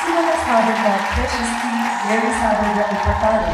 ಸುಮನ ಸಾಧಕ ಪ್ರಶಸ್ತಿ 2026.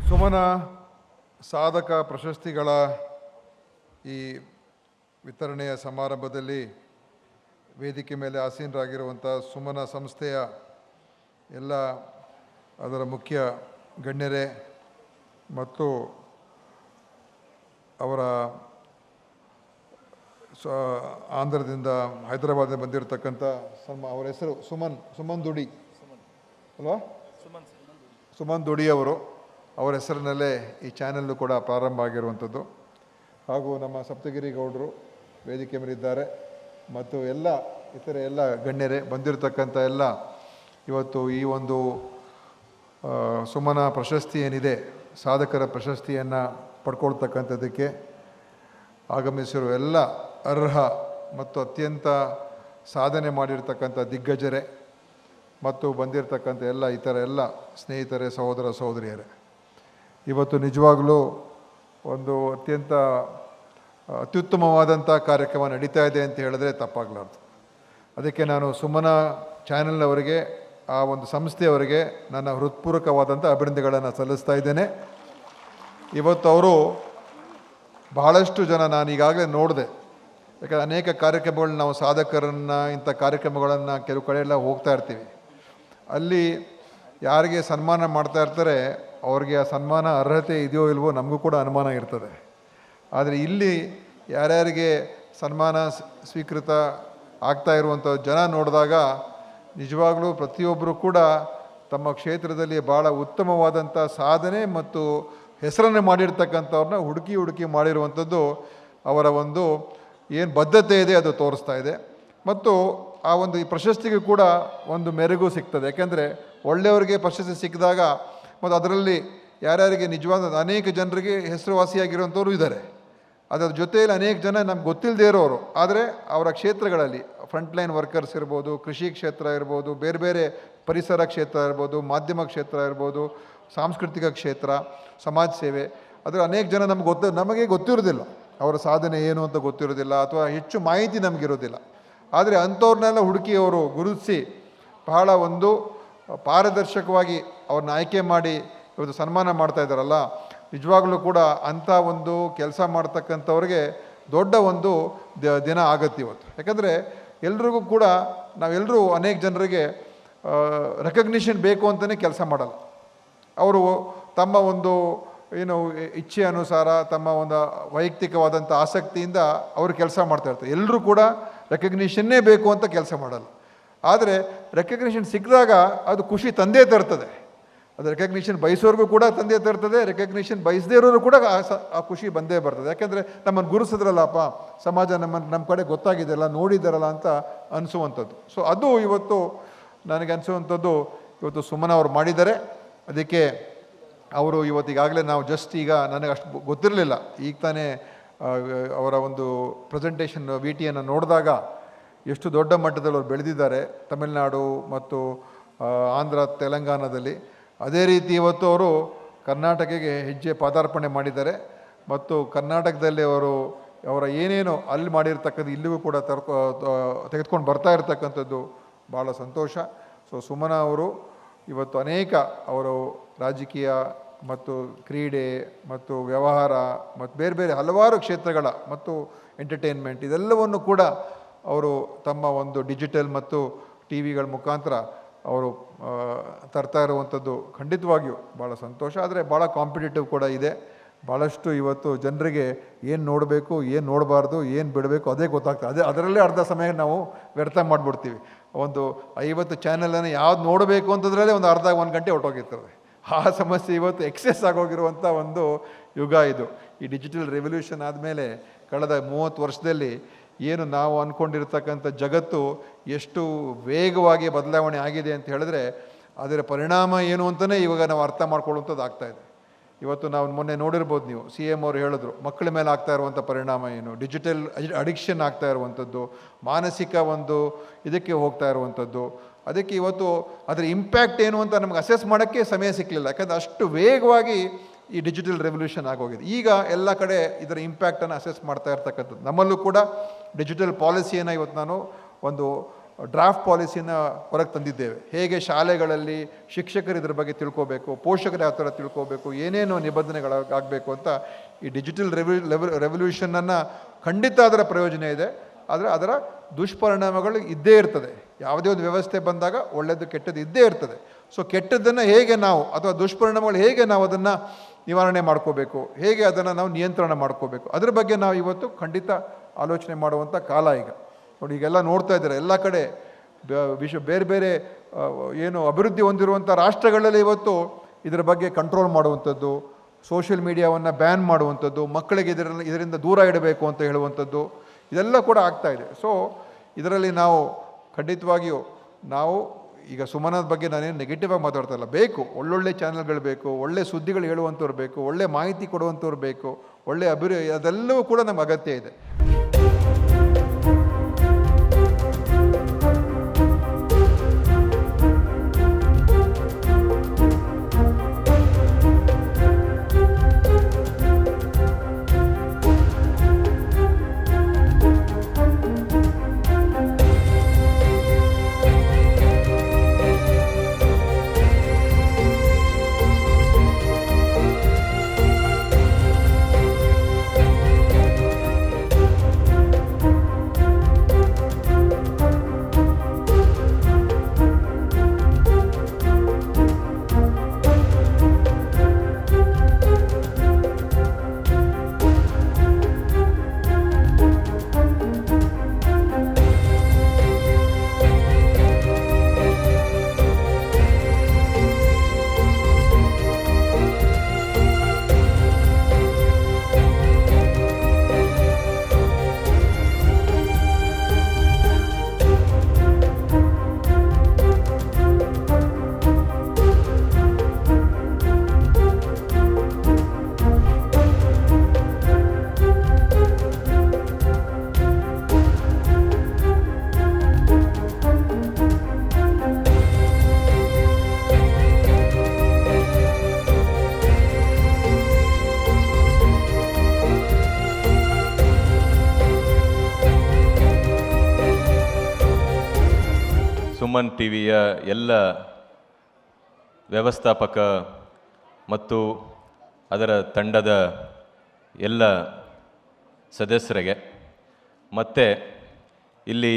ಸುಮನ ಸಾಧಕ ಪ್ರಶಸ್ತಿಗಳ ಈ ವಿತರಣೆಯ ಸಮಾರಂಭದಲ್ಲಿ ವೇದಿಕೆ ಮೇಲೆ ಆಸೀನರಾಗಿರುವಂಥ ಸುಮನ ಸಂಸ್ಥೆಯ ಎಲ್ಲ ಅದರ ಮುಖ್ಯ ಗಣ್ಯರೇ ಮತ್ತು ಅವರ ಆಂಧ್ರದಿಂದ ಹೈದರಾಬಾದಿಂದ ಬಂದಿರತಕ್ಕಂಥ ಅವರ ಹೆಸರು ಸುಮನ್ ದುಡಿ ಅಲ್ವಾ? ಸುಮನ್ ದುಡಿ ಅವರು, ಅವರ ಹೆಸರಿನಲ್ಲೇ ಈ ಚಾನೆಲ್ಲು ಕೂಡ ಪ್ರಾರಂಭ ಆಗಿರುವಂಥದ್ದು. ಹಾಗೂ ನಮ್ಮ ಸಪ್ತಗಿರಿ ಗೌಡರು ವೇದಿಕೆ ಮೇಲಿದ್ದಾರೆ ಮತ್ತು ಇತರೆ ಎಲ್ಲ ಗಣ್ಯರೇ ಬಂದಿರತಕ್ಕಂಥ ಎಲ್ಲ ಇವತ್ತು ಈ ಒಂದು ಸುಮನ ಪ್ರಶಸ್ತಿ ಏನಿದೆ, ಸಾಧಕರ ಪ್ರಶಸ್ತಿಯನ್ನು ಪಡ್ಕೊಳ್ತಕ್ಕಂಥದ್ದಕ್ಕೆ ಆಗಮಿಸಿರುವ ಎಲ್ಲ ಅರ್ಹ ಮತ್ತು ಅತ್ಯಂತ ಸಾಧನೆ ಮಾಡಿರ್ತಕ್ಕಂಥ ದಿಗ್ಗಜರೇ ಮತ್ತು ಬಂದಿರತಕ್ಕಂಥ ಇತರ ಎಲ್ಲ ಸ್ನೇಹಿತರೇ, ಸಹೋದರ ಸಹೋದರಿಯರೇ, ಇವತ್ತು ನಿಜವಾಗಲೂ ಒಂದು ಅತ್ಯುತ್ತಮವಾದಂಥ ಕಾರ್ಯಕ್ರಮ ನಡೀತಾ ಇದೆ ಅಂತ ಹೇಳಿದ್ರೆ ತಪ್ಪಾಗಲಾರ್ದು. ಅದಕ್ಕೆ ನಾನು ಸುಮನ ಚಾನೆಲ್ನವರಿಗೆ, ಆ ಒಂದು ಸಂಸ್ಥೆಯವರಿಗೆ ನನ್ನ ಹೃತ್ಪೂರ್ವಕವಾದಂಥ ಅಭಿನಂದನೆಗಳನ್ನು ಸಲ್ಲಿಸ್ತಾ ಇದ್ದೇನೆ. ಇವತ್ತು ಅವರು ಬಹಳಷ್ಟು ಜನ ನಾನು ಈಗಾಗಲೇ ನೋಡಿದೆ, ಯಾಕಂದರೆ ಅನೇಕ ಕಾರ್ಯಕ್ರಮಗಳನ್ನ ನಾವು ಸಾಧಕರನ್ನು ಇಂಥ ಕಾರ್ಯಕ್ರಮಗಳನ್ನು ಕೆಲವು ಕಡೆ ಎಲ್ಲ ಹೋಗ್ತಾ ಇರ್ತೀವಿ. ಅಲ್ಲಿ ಯಾರಿಗೆ ಸನ್ಮಾನ ಮಾಡ್ತಾ ಇರ್ತಾರೆ ಅವ್ರಿಗೆ ಆ ಸನ್ಮಾನ ಅರ್ಹತೆ ಇದೆಯೋ ಇಲ್ವೋ ನಮಗೂ ಕೂಡ ಅನುಮಾನ ಇರ್ತದೆ. ಆದರೆ ಇಲ್ಲಿ ಯಾರ್ಯಾರಿಗೆ ಸನ್ಮಾನ ಸ್ವೀಕೃತ ಆಗ್ತಾ ಇರುವಂಥ ಜನ ನೋಡಿದಾಗ ನಿಜವಾಗಲೂ ಪ್ರತಿಯೊಬ್ಬರು ಕೂಡ ತಮ್ಮ ಕ್ಷೇತ್ರದಲ್ಲಿ ಭಾಳ ಉತ್ತಮವಾದಂಥ ಸಾಧನೆ ಮತ್ತು ಹೆಸರನ್ನು ಮಾಡಿರ್ತಕ್ಕಂಥವ್ರನ್ನ ಹುಡುಕಿ ಮಾಡಿರುವಂಥದ್ದು ಅವರ ಒಂದು ಏನು ಬದ್ಧತೆ ಇದೆ ಅದು ತೋರಿಸ್ತಾ ಇದೆ. ಮತ್ತು ಆ ಒಂದು ಈ ಪ್ರಶಸ್ತಿಗೂ ಕೂಡ ಒಂದು ಮೆರುಗು ಸಿಗ್ತದೆ. ಯಾಕೆಂದರೆ ಒಳ್ಳೆಯವರಿಗೆ ಪ್ರಶಸ್ತಿ ಸಿಕ್ಕಿದಾಗ ಮತ್ತು ಅದರಲ್ಲಿ ಯಾರ್ಯಾರಿಗೆ ನಿಜವಾದ ಅನೇಕ ಜನರಿಗೆ ಹೆಸರುವಾಸಿಯಾಗಿರುವಂಥವ್ರು ಇದ್ದಾರೆ. ಅದರ ಜೊತೆಯಲ್ಲಿ ಅನೇಕ ಜನ ನಮ್ಗೆ ಗೊತ್ತಿಲ್ಲದೇ ಇರೋರು, ಆದರೆ ಅವರ ಕ್ಷೇತ್ರಗಳಲ್ಲಿ ಫ್ರಂಟ್ಲೈನ್ ವರ್ಕರ್ಸ್ ಇರ್ಬೋದು, ಕೃಷಿ ಕ್ಷೇತ್ರ ಇರ್ಬೋದು, ಬೇರೆ ಬೇರೆ ಪರಿಸರ ಕ್ಷೇತ್ರ ಇರ್ಬೋದು, ಮಾಧ್ಯಮ ಕ್ಷೇತ್ರ ಇರ್ಬೋದು, ಸಾಂಸ್ಕೃತಿಕ ಕ್ಷೇತ್ರ, ಸಮಾಜ ಸೇವೆ, ಅದರ ಅನೇಕ ಜನ ನಮಗೆ ಗೊತ್ತಿರೋದಿಲ್ಲ, ಅವರ ಸಾಧನೆ ಏನು ಅಂತ ಗೊತ್ತಿರೋದಿಲ್ಲ ಅಥವಾ ಹೆಚ್ಚು ಮಾಹಿತಿ ನಮಗಿರೋದಿಲ್ಲ. ಆದರೆ ಅಂಥವ್ರನ್ನೆಲ್ಲ ಹುಡುಕಿ ಅವರು ಗುರುತಿಸಿ ಬಹಳ ಒಂದು ಪಾರದರ್ಶಕವಾಗಿ ಅವ್ರನ್ನ ಆಯ್ಕೆ ಮಾಡಿ ಇವತ್ತು ಸನ್ಮಾನ ಮಾಡ್ತಾ ಇದ್ದಾರಲ್ಲ, ನಿಜವಾಗ್ಲೂ ಕೂಡ ಅಂಥ ಒಂದು ಕೆಲಸ ಮಾಡ್ತಕ್ಕಂಥವ್ರಿಗೆ ದೊಡ್ಡ ಒಂದು ದಿನ ಆಗತ್ತೆ ಇವತ್ತು. ಯಾಕಂದರೆ ಎಲ್ರಿಗೂ ಕೂಡ ನಾವೆಲ್ಲರೂ ಅನೇಕ ಜನರಿಗೆ ರೆಕಗ್ನಿಷನ್ ಬೇಕು ಅಂತಲೇ ಕೆಲಸ ಮಾಡಲ್ಲ. ಅವರು ತಮ್ಮ ಒಂದು ಇಚ್ಛೆ ಅನುಸಾರ ತಮ್ಮ ಒಂದು ವೈಯಕ್ತಿಕವಾದಂಥ ಆಸಕ್ತಿಯಿಂದ ಅವರು ಕೆಲಸ ಮಾಡ್ತಾಯಿರ್ತಾರೆ. ಎಲ್ಲರೂ ಕೂಡ ರೆಕಗ್ನಿಷನ್ನೇ ಬೇಕು ಅಂತ ಕೆಲಸ ಮಾಡಲ್ಲ. ಆದರೆ ರೆಕಗ್ನಿಷನ್ ಸಿಕ್ಕಿದಾಗ ಅದು ಖುಷಿ ತಂದೇ ತರ್ತದೆ. ಅದು ರೆಕಗ್ನಿಷನ್ ಬಯಸೋರ್ಗೂ ಕೂಡ ತಂದೆ ತರ್ತದೆ, ರೆಕಗ್ನಿಷನ್ ಬಯಸದೇ ಇರೋರು ಕೂಡ ಆ ಖುಷಿ ಬಂದೇ ಬರ್ತದೆ. ಯಾಕೆಂದರೆ ನಮ್ಮನ್ನು ಗುರುಸಿದ್ರಲ್ಲಪ್ಪ, ಸಮಾಜ ನಮ್ಮ ಕಡೆ ಗೊತ್ತಾಗಿದೆಯಲ್ಲ, ನೋಡಿದ್ದಾರಲ್ಲ ಅಂತ ಅನಿಸುವಂಥದ್ದು. ಸೊ ಅದು ಇವತ್ತು ನನಗನ್ಸುವಂಥದ್ದು ಇವತ್ತು ಸುಮನ ಅವರು ಮಾಡಿದ್ದಾರೆ. ಅದಕ್ಕೆ ಅವರು ಇವತ್ತಿಗಾಗಲೇ ನಾವು ಜಸ್ಟ್ ಈಗ ನನಗೆ ಅಷ್ಟು ಗೊತ್ತಿರಲಿಲ್ಲ, ಈಗ ತಾನೇ ಅವರ ಒಂದು ಪ್ರೆಸೆಂಟೇಷನ್ ಯನ್ನು ನೋಡಿದಾಗ ಎಷ್ಟು ದೊಡ್ಡ ಮಟ್ಟದಲ್ಲಿ ಅವರು ಬೆಳೆದಿದ್ದಾರೆ ತಮಿಳುನಾಡು ಮತ್ತು ಆಂಧ್ರ ತೆಲಂಗಾಣದಲ್ಲಿ. ಅದೇ ರೀತಿ ಇವತ್ತು ಅವರು ಕರ್ನಾಟಕಕ್ಕೆ ಹೆಜ್ಜೆ ಪಾದಾರ್ಪಣೆ ಮಾಡಿದ್ದಾರೆ ಮತ್ತು ಕರ್ನಾಟಕದಲ್ಲಿ ಅವರ ಏನೇನು ಅಲ್ಲಿ ಮಾಡಿರ್ತಕ್ಕಂಥ ಇಲ್ಲಿಗೂ ಕೂಡ ತೆಗೆದುಕೊಂಡು ಬರ್ತಾ ಇರತಕ್ಕಂಥದ್ದು ಭಾಳ ಸಂತೋಷ. ಸೊ ಸುಮನ ಅವರು ಇವತ್ತು ಅನೇಕ ಅವರು ರಾಜಕೀಯ ಮತ್ತು ಕ್ರೀಡೆ ಮತ್ತು ವ್ಯವಹಾರ ಮತ್ತು ಬೇರೆ ಬೇರೆ ಹಲವಾರು ಕ್ಷೇತ್ರಗಳ ಮತ್ತು ಎಂಟರ್ಟೈನ್ಮೆಂಟ್ ಇದೆಲ್ಲವನ್ನು ಕೂಡ ಅವರು ತಮ್ಮ ಒಂದು ಡಿಜಿಟಲ್ ಮತ್ತು ಟಿ ವಿಗಳ ಮುಖಾಂತರ ಅವರು ತರ್ತಾ ಇರುವಂಥದ್ದು ಖಂಡಿತವಾಗಿಯೂ ಭಾಳ ಸಂತೋಷ. ಆದರೆ ಭಾಳ ಕಾಂಪಿಟೇಟಿವ್ ಕೂಡ ಇದೆ. ಭಾಳಷ್ಟು ಇವತ್ತು ಜನರಿಗೆ ಏನು ನೋಡಬೇಕು, ಏನು ನೋಡಬಾರ್ದು, ಏನು ಬಿಡಬೇಕು ಅದೇ ಗೊತ್ತಾಗ್ತದೆ. ಅದರಲ್ಲೇ ಅರ್ಧ ಸಮಯ ನಾವು ವ್ಯರ್ಥ ಮಾಡಿಬಿಡ್ತೀವಿ. ಒಂದು 50 ಚಾನಲನ್ನು ಯಾವ್ದು ನೋಡಬೇಕು ಅಂತಂದ್ರಲ್ಲೇ ಒಂದು ಅರ್ಧ 1 ಗಂಟೆ ಹೊರಟೋಗಿರ್ತದೆ. ಆ ಸಮಸ್ಯೆ ಇವತ್ತು ಎಕ್ಸೆಸ್ ಆಗೋಗಿರುವಂಥ ಒಂದು ಯುಗ ಇದು. ಈ ಡಿಜಿಟಲ್ ರೆವಲ್ಯೂಷನ್ ಆದಮೇಲೆ ಕಳೆದ 30 ವರ್ಷದಲ್ಲಿ ಏನು ನಾವು ಅಂದ್ಕೊಂಡಿರ್ತಕ್ಕಂಥ ಜಗತ್ತು ಎಷ್ಟು ವೇಗವಾಗಿ ಬದಲಾವಣೆ ಆಗಿದೆ ಅಂತ ಹೇಳಿದ್ರೆ ಅದರ ಪರಿಣಾಮ ಏನು ಅಂತಲೇ ಇವಾಗ ನಾವು ಅರ್ಥ ಮಾಡ್ಕೊಳ್ಳುವಂಥದ್ದು ಆಗ್ತಾಯಿದೆ. ಇವತ್ತು ನಾವು ಮೊನ್ನೆ ನೋಡಿರ್ಬೋದು, ನೀವು CM ಅವರು ಹೇಳಿದ್ರು ಮಕ್ಕಳ ಮೇಲೆ ಆಗ್ತಾ ಇರುವಂಥ ಪರಿಣಾಮ ಏನು, ಡಿಜಿಟಲ್ ಅಡಿಕ್ಷನ್ ಆಗ್ತಾ ಇರುವಂಥದ್ದು, ಮಾನಸಿಕ ಒಂದು ಇದಕ್ಕೆ ಹೋಗ್ತಾ ಇರುವಂಥದ್ದು. ಅದಕ್ಕೆ ಇವತ್ತು ಅದರ ಇಂಪ್ಯಾಕ್ಟ್ ಏನು ಅಂತ ನಮ್ಗೆ ಅಸೆಸ್ ಮಾಡೋಕ್ಕೆ ಸಮಯ ಸಿಕ್ಕಲಿಲ್ಲ, ಯಾಕಂದರೆ ಅಷ್ಟು ವೇಗವಾಗಿ ಈ ಡಿಜಿಟಲ್ ರೆವಲ್ಯೂಷನ್ ಆಗೋಗಿದೆ. ಈಗ ಎಲ್ಲ ಕಡೆ ಇದರ ಇಂಪ್ಯಾಕ್ಟನ್ನು ಅಸೆಸ್ ಮಾಡ್ತಾ ಇರ್ತಕ್ಕಂಥದ್ದು. ನಮ್ಮಲ್ಲೂ ಕೂಡ ಡಿಜಿಟಲ್ ಪಾಲಿಸಿಯನ್ನು ಇವತ್ತು ನಾನು ಒಂದು ಡ್ರಾಫ್ಟ್ ಪಾಲಿಸಿಯನ್ನು ಹೊರಗೆ ತಂದಿದ್ದೇವೆ. ಹೇಗೆ ಶಾಲೆಗಳಲ್ಲಿ ಶಿಕ್ಷಕರು ಇದ್ರ ಬಗ್ಗೆ ತಿಳ್ಕೋಬೇಕು, ಪೋಷಕರು ಯಾವ ಥರ ತಿಳ್ಕೋಬೇಕು, ಏನೇನು ನಿಬಂಧನೆಗಳಾಗಬೇಕು ಅಂತ ಈ ಡಿಜಿಟಲ್ ರೆವಲ್ಯೂಷನನ್ನು ಖಂಡಿತ ಅದರ ಪ್ರಯೋಜನ ಇದೆ. ಆದರೆ ಅದರ ದುಷ್ಪರಿಣಾಮಗಳು ಇದ್ದೇ ಇರ್ತದೆ. ಯಾವುದೇ ಒಂದು ವ್ಯವಸ್ಥೆ ಬಂದಾಗ ಒಳ್ಳೆಯದು ಕೆಟ್ಟದ್ದು ಇದ್ದೇ ಇರ್ತದೆ. ಸೊ ಕೆಟ್ಟದ್ದನ್ನು ಹೇಗೆ ನಾವು ಅಥವಾ ದುಷ್ಪರಿಣಾಮಗಳು ಹೇಗೆ ನಾವು ಅದನ್ನು ನಿವಾರಣೆ ಮಾಡ್ಕೋಬೇಕು, ಹೇಗೆ ಅದನ್ನು ನಾವು ನಿಯಂತ್ರಣ ಮಾಡ್ಕೋಬೇಕು, ಅದ್ರ ಬಗ್ಗೆ ನಾವು ಇವತ್ತು ಖಂಡಿತ ಆಲೋಚನೆ ಮಾಡುವಂಥ ಕಾಲ ಈಗ. ನೋಡಿ, ಈಗೆಲ್ಲ ನೋಡ್ತಾ ಇದ್ದಾರೆ ಎಲ್ಲ ಕಡೆ ಬೇರೆ ಬೇರೆ ಏನು ಅಭಿವೃದ್ಧಿ ಹೊಂದಿರುವಂಥ ರಾಷ್ಟ್ರಗಳಲ್ಲಿ ಇವತ್ತು ಇದರ ಬಗ್ಗೆ ಕಂಟ್ರೋಲ್ ಮಾಡುವಂಥದ್ದು, ಸೋಷಿಯಲ್ ಮೀಡಿಯಾವನ್ನು ಬ್ಯಾನ್ ಮಾಡುವಂಥದ್ದು, ಮಕ್ಕಳಿಗೆ ಇದರಿಂದ ದೂರ ಇಡಬೇಕು ಅಂತ ಹೇಳುವಂಥದ್ದು ಇದೆಲ್ಲ ಕೂಡ ಆಗ್ತಾಯಿದೆ. ಸೊ ಇದರಲ್ಲಿ ನಾವು ಖಂಡಿತವಾಗಿಯೂ ನಾವು ಈಗ ಸುಮನದ ಬಗ್ಗೆ ನಾನೇನು ನೆಗೆಟಿವ್ ಆಗಿ ಮಾತಾಡ್ತಾ ಇಲ್ಲ. ಬೇಕು, ಒಳ್ಳೊಳ್ಳೆ ಚಾನಲ್ಗಳು ಬೇಕು, ಒಳ್ಳೆ ಸುದ್ದಿಗಳು ಹೇಳುವಂಥವ್ರು ಬೇಕು, ಒಳ್ಳೆ ಮಾಹಿತಿ ಕೊಡುವಂಥವ್ರು ಬೇಕು, ಒಳ್ಳೆ ಅದೆಲ್ಲವೂ ಕೂಡ ನಮ್ಗೆ ಅಗತ್ಯ ಇದೆ. ಸುಮನ್ ಟಿವಿಯ ಎಲ್ಲ ವ್ಯವಸ್ಥಾಪಕ ಮತ್ತು ಅದರ ತಂಡದ ಎಲ್ಲ ಸದಸ್ಯರಿಗೆ ಮತ್ತು ಇಲ್ಲಿ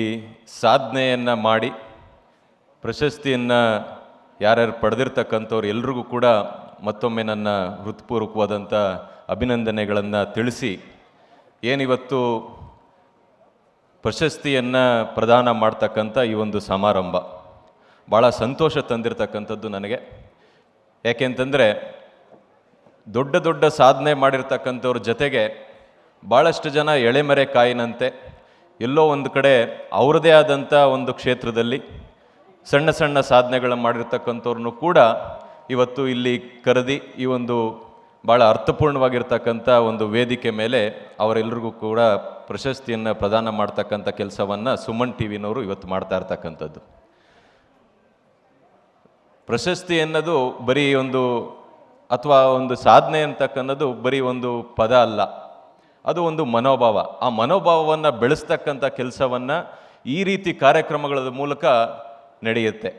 ಸಾಧನೆಯನ್ನು ಮಾಡಿ ಪ್ರಶಸ್ತಿಯನ್ನು ಯಾರ್ಯಾರು ಪಡೆದಿರ್ತಕ್ಕಂಥವ್ರು ಎಲ್ರಿಗೂ ಕೂಡ ಮತ್ತೊಮ್ಮೆ ನನ್ನ ಹೃತ್ಪೂರ್ವಕವಾದಂಥ ಅಭಿನಂದನೆಗಳನ್ನು ತಿಳಿಸಿ, ಏನಿವತ್ತು ಪ್ರಶಸ್ತಿಯನ್ನು ಪ್ರದಾನ ಮಾಡ್ತಕ್ಕಂಥ ಈ ಒಂದು ಸಮಾರಂಭ ಭಾಳ ಸಂತೋಷ ತಂದಿರತಕ್ಕಂಥದ್ದು ನನಗೆ. ಯಾಕೆಂತಂದರೆ ದೊಡ್ಡ ದೊಡ್ಡ ಸಾಧನೆ ಮಾಡಿರ್ತಕ್ಕಂಥವ್ರ ಜೊತೆಗೆ ಭಾಳಷ್ಟು ಜನ ಎಳೆಮರೆ ಕಾಯಿನಂತೆ ಎಲ್ಲೋ ಒಂದು ಕಡೆ ಅವ್ರದ್ದೇ ಆದಂಥ ಒಂದು ಕ್ಷೇತ್ರದಲ್ಲಿ ಸಣ್ಣ ಸಣ್ಣ ಸಾಧನೆಗಳನ್ನು ಮಾಡಿರ್ತಕ್ಕಂಥವ್ರನ್ನು ಕೂಡ ಇವತ್ತು ಇಲ್ಲಿ ಕರೆದಿ ಈ ಒಂದು ಭಾಳ ಅರ್ಥಪೂರ್ಣವಾಗಿರ್ತಕ್ಕಂಥ ಒಂದು ವೇದಿಕೆ ಮೇಲೆ ಅವರೆಲ್ಲರಿಗೂ ಕೂಡ ಪ್ರಶಸ್ತಿಯನ್ನು ಪ್ರದಾನ ಮಾಡ್ತಕ್ಕಂಥ ಕೆಲಸವನ್ನು ಸುಮನ್ ಟಿ ವಿನವರು ಇವತ್ತು ಮಾಡ್ತಾ ಇರ್ತಕ್ಕಂಥದ್ದು. ಪ್ರಶಸ್ತಿ ಅನ್ನೋದು ಬರೀ ಒಂದು ಅಥವಾ ಒಂದು ಸಾಧನೆ ಅಂತಕ್ಕನ್ನೋದು ಬರೀ ಒಂದು ಪದ ಅಲ್ಲ, ಅದು ಒಂದು ಮನೋಭಾವ. ಆ ಮನೋಭಾವವನ್ನು ಬೆಳೆಸ್ತಕ್ಕಂಥ ಕೆಲಸವನ್ನು ಈ ರೀತಿ ಕಾರ್ಯಕ್ರಮಗಳ ಮೂಲಕ ನಡೆಯುತ್ತೆ.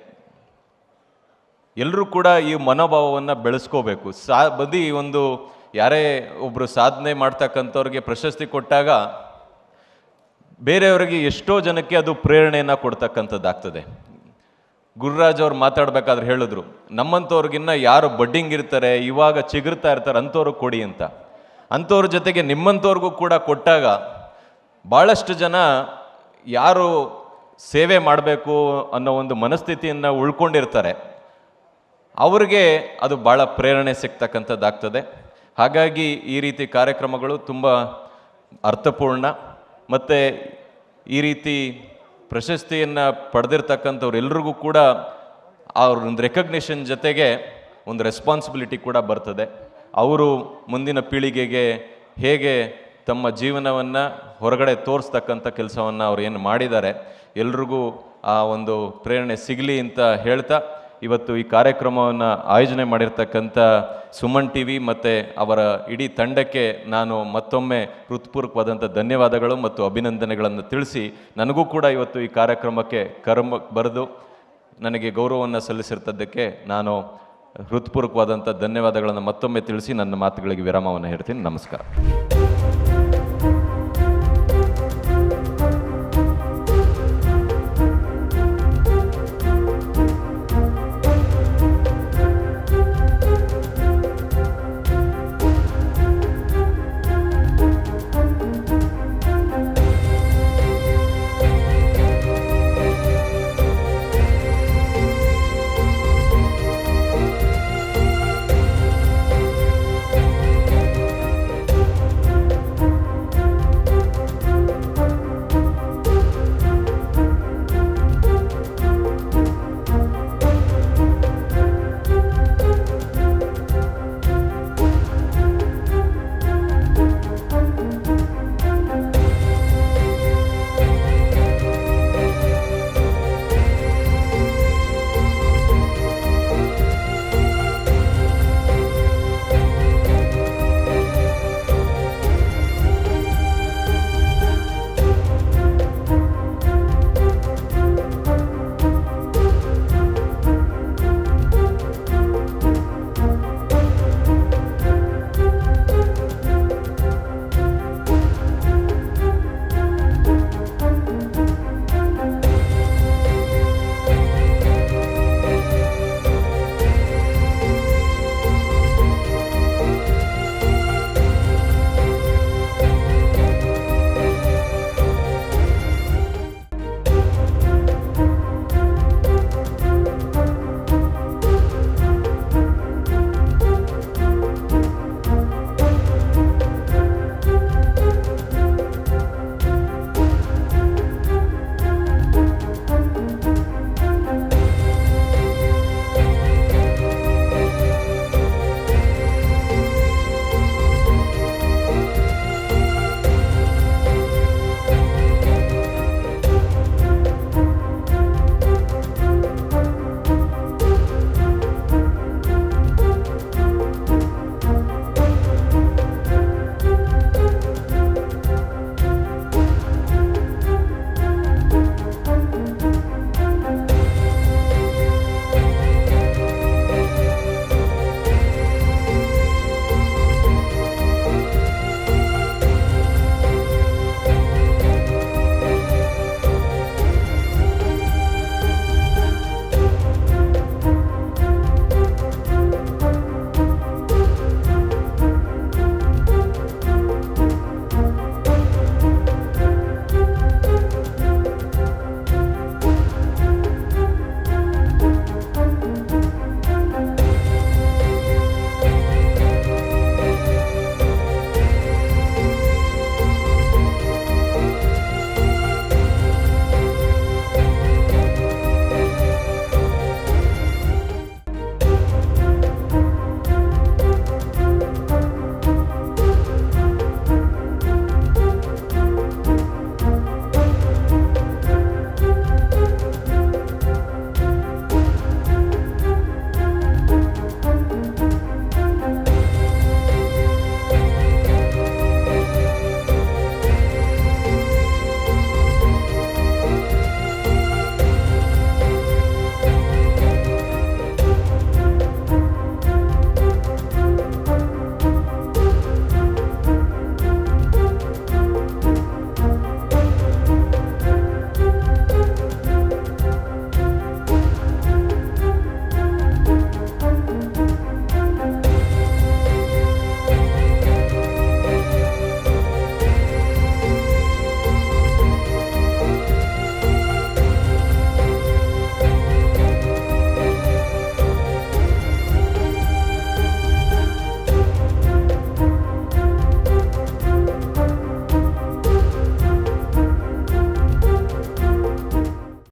ಎಲ್ಲರೂ ಕೂಡ ಈ ಮನೋಭಾವವನ್ನು ಬೆಳೆಸ್ಕೋಬೇಕು. ಬರೀ ಒಂದು ಯಾರೇ ಒಬ್ಬರು ಸಾಧನೆ ಮಾಡ್ತಕ್ಕಂಥವ್ರಿಗೆ ಪ್ರಶಸ್ತಿ ಕೊಟ್ಟಾಗ ಬೇರೆಯವರಿಗೆ ಎಷ್ಟೋ ಜನಕ್ಕೆ ಅದು ಪ್ರೇರಣೆಯನ್ನು ಕೊಡ್ತಕ್ಕಂಥದ್ದಾಗ್ತದೆ. ಗುರುರಾಜ್ ಅವ್ರು ಮಾತಾಡಬೇಕಾದ್ರೆ ಹೇಳಿದ್ರು, ನಮ್ಮಂಥವ್ರಿಗಿನ್ನ ಯಾರು ಬಡ್ಡಿಂಗ್ ಇರ್ತಾರೆ, ಇವಾಗ ಚಿಗುರ್ತಾ ಇರ್ತಾರೆ ಅಂಥವ್ರಿಗೆ ಕೊಡಿ ಅಂತ. ಅಂಥವ್ರ ಜೊತೆಗೆ ನಿಮ್ಮಂಥವ್ರಿಗೂ ಕೂಡ ಕೊಟ್ಟಾಗ ಭಾಳಷ್ಟು ಜನ ಯಾರು ಸೇವೆ ಮಾಡಬೇಕು ಅನ್ನೋ ಒಂದು ಮನಸ್ಥಿತಿಯನ್ನು ಉಳ್ಕೊಂಡಿರ್ತಾರೆ, ಅವ್ರಿಗೆ ಅದು ಭಾಳ ಪ್ರೇರಣೆ ಸಿಗ್ತಕ್ಕಂಥದ್ದಾಗ್ತದೆ. ಹಾಗಾಗಿ ಈ ರೀತಿ ಕಾರ್ಯಕ್ರಮಗಳು ತುಂಬ ಅರ್ಥಪೂರ್ಣ. ಮತ್ತು ಈ ರೀತಿ ಪ್ರಶಸ್ತಿಯನ್ನು ಪಡೆದಿರ್ತಕ್ಕಂಥವ್ರು ಎಲ್ರಿಗೂ ಕೂಡ ಅವ್ರ ಒಂದು ರೆಕಗ್ನಿಷನ್ ಜೊತೆಗೆ ಒಂದು ರೆಸ್ಪಾನ್ಸಿಬಿಲಿಟಿ ಕೂಡ ಬರ್ತದೆ. ಅವರು ಮುಂದಿನ ಪೀಳಿಗೆಗೆ ಹೇಗೆ ತಮ್ಮ ಜೀವನವನ್ನು ಹೊರಗಡೆ ತೋರಿಸ್ತಕ್ಕಂಥ ಕೆಲಸವನ್ನು ಅವ್ರು ಏನು ಮಾಡಿದ್ದಾರೆ, ಎಲ್ರಿಗೂ ಆ ಒಂದು ಪ್ರೇರಣೆ ಸಿಗಲಿ ಅಂತ ಹೇಳ್ತಾ, ಇವತ್ತು ಈ ಕಾರ್ಯಕ್ರಮವನ್ನು ಆಯೋಜನೆ ಮಾಡಿರ್ತಕ್ಕಂಥ ಸುಮನ್ ಟಿ ವಿ ಮತ್ತು ಅವರ ಇಡೀ ತಂಡಕ್ಕೆ ನಾನು ಮತ್ತೊಮ್ಮೆ ಹೃತ್ಪೂರ್ವಕವಾದಂಥ ಧನ್ಯವಾದಗಳು ಮತ್ತು ಅಭಿನಂದನೆಗಳನ್ನು ತಿಳಿಸಿ, ನನಗೂ ಕೂಡ ಇವತ್ತು ಈ ಕಾರ್ಯಕ್ರಮಕ್ಕೆ ಬರೆದು ನನಗೆ ಗೌರವವನ್ನು ಸಲ್ಲಿಸಿರ್ತದ್ದಕ್ಕೆ ನಾನು ಹೃತ್ಪೂರ್ವಕವಾದಂಥ ಧನ್ಯವಾದಗಳನ್ನು ಮತ್ತೊಮ್ಮೆ ತಿಳಿಸಿ ನನ್ನ ಮಾತುಗಳಿಗೆ ವಿರಾಮವನ್ನು ಹೇಳ್ತೀನಿ. ನಮಸ್ಕಾರ.